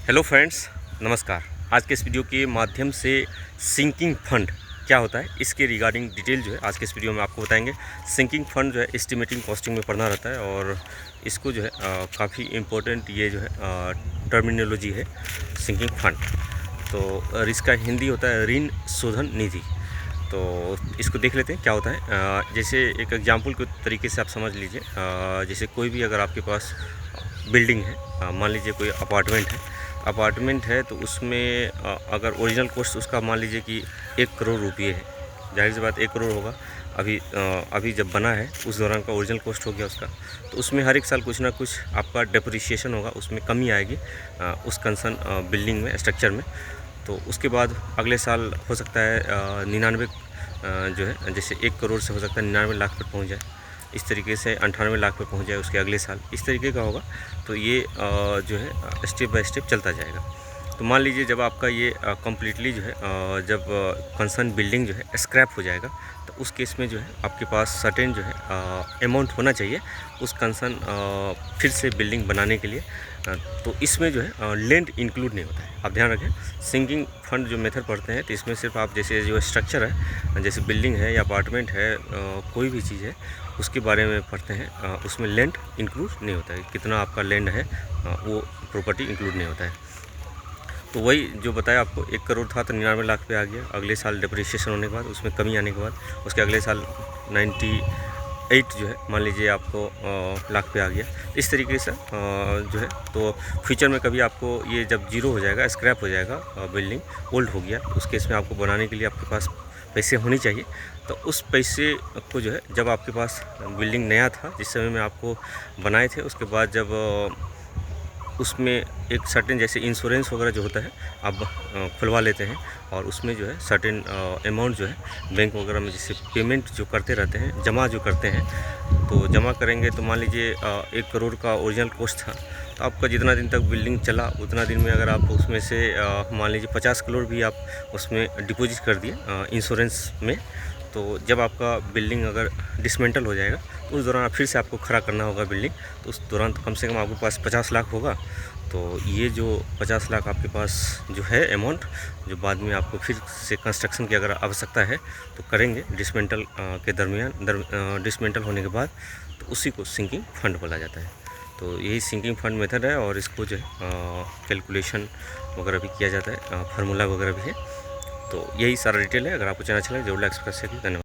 Hello friends, नमस्कार। आज के इस वीडियो के माध्यम से सिंकिंग फंड क्या होता है इसके रिगार्डिंग डिटेल जो है आज के इस वीडियो में आपको बताएंगे। सिंकिंग फंड जो है एस्टिमेटिंग कॉस्टिंग में पढ़ना रहता है और इसको जो है काफ़ी इम्पोर्टेंट ये जो है टर्मिनोलॉजी है सिंकिंग फंड। तो और इसका हिंदी होता है ऋण शोधन निधि। तो इसको देख लेते हैं क्या होता है। जैसे एक एग्जाम्पल के तरीके से आप समझ लीजिए, जैसे कोई भी अगर आपके पास बिल्डिंग है, मान लीजिए कोई अपार्टमेंट है तो उसमें अगर ओरिजिनल कॉस्ट उसका मान लीजिए कि 1 करोड़ रुपये है। जाहिर सी बात 1 करोड़ होगा। अभी जब बना है उस दौरान का ओरिजिनल कॉस्ट हो गया उसका, तो उसमें हर एक साल कुछ ना कुछ आपका डेप्रिसिएशन होगा, उसमें कमी आएगी उस कंसर्न बिल्डिंग में, स्ट्रक्चर में। तो उसके बाद अगले साल हो सकता है 99 जो है, जैसे 1 करोड़ से हो सकता है 99 लाख पर पहुंच जाए, इस तरीके से 98 लाख पर पहुंच जाए उसके अगले साल, इस तरीके का होगा। तो ये जो है स्टेप बाय स्टेप चलता जाएगा। तो मान लीजिए जब आपका ये कम्प्लीटली जो है जब कंसर्न बिल्डिंग जो है स्क्रैप हो जाएगा, तो उस केस में जो है आपके पास सर्टेन जो है अमाउंट होना चाहिए उस कंसर्न फिर से बिल्डिंग बनाने के लिए। तो इसमें जो है लैंड इंक्लूड नहीं होता है। आप ध्यान रखें, सिंकिंग फंड जो मेथड पढ़ते हैं तो इसमें सिर्फ आप जैसे जो स्ट्रक्चर है, जैसे बिल्डिंग है या अपार्टमेंट है, कोई भी चीज़ है उसके बारे में पढ़ते हैं। उसमें लैंड इंक्लूड नहीं होता है, कितना आपका लैंड है वो प्रॉपर्टी इंक्लूड नहीं होता है। तो वही जो बताया आपको, 1 करोड़ था तो 99 लाख पे आ गया। अगले साल डिप्रिसिएशन होने के बाद, उसमें कमी आने के बाद, उसके अगले साल 98 जो है मान लीजिए आपको लाख पे आ गया। इस तरीके से जो है तो फ्यूचर में कभी आपको ये जब जीरो हो जाएगा, स्क्रैप हो जाएगा, बिल्डिंग ओल्ड हो गया, उस केस में आपको बनाने के लिए आपके पास पैसे होने चाहिए। तो उस पैसे को जो है जब आपके पास बिल्डिंग नया था, जिस समय में आपको बनाए थे, उसके बाद जब उसमें एक सर्टेन जैसे इंश्योरेंस वगैरह जो होता है आप खुलवा लेते हैं, और उसमें जो है सर्टेन अमाउंट जो है बैंक वगैरह में जैसे पेमेंट जो करते रहते हैं, जमा जो करते हैं, तो जमा करेंगे। तो मान लीजिए 1 करोड़ का ओरिजिनल कॉस्ट था, तो आपका जितना दिन तक बिल्डिंग चला उतना दिन में अगर आप उसमें से मान लीजिए 50 करोड़ भी आप उसमें डिपॉजिट कर दिए इंश्योरेंस में, तो जब आपका बिल्डिंग अगर डिसमेंटल हो जाएगा तो उस दौरान फिर से आपको खड़ा करना होगा बिल्डिंग। तो उस दौरान तो कम से कम आपके पास 50 लाख होगा। तो ये जो 50 लाख आपके पास जो है अमाउंट, जो बाद में आपको फिर से कंस्ट्रक्शन की अगर आवश्यकता है तो करेंगे डिसमेंटल के दरमियान, डिसमेंटल होने के बाद, तो उसी को सिंकिंग फंड बोला जाता है। तो यही सिंकिंग फंड मेथड है, और इसको जो है कैलकुलेशन वगैरह भी किया जाता है, फार्मूला वगैरह भी है। तो यही सारा डिटेल है। अगर आपको चैनल अच्छा लगे जरूर लाइक सब्सक्राइब करें। धन्यवाद।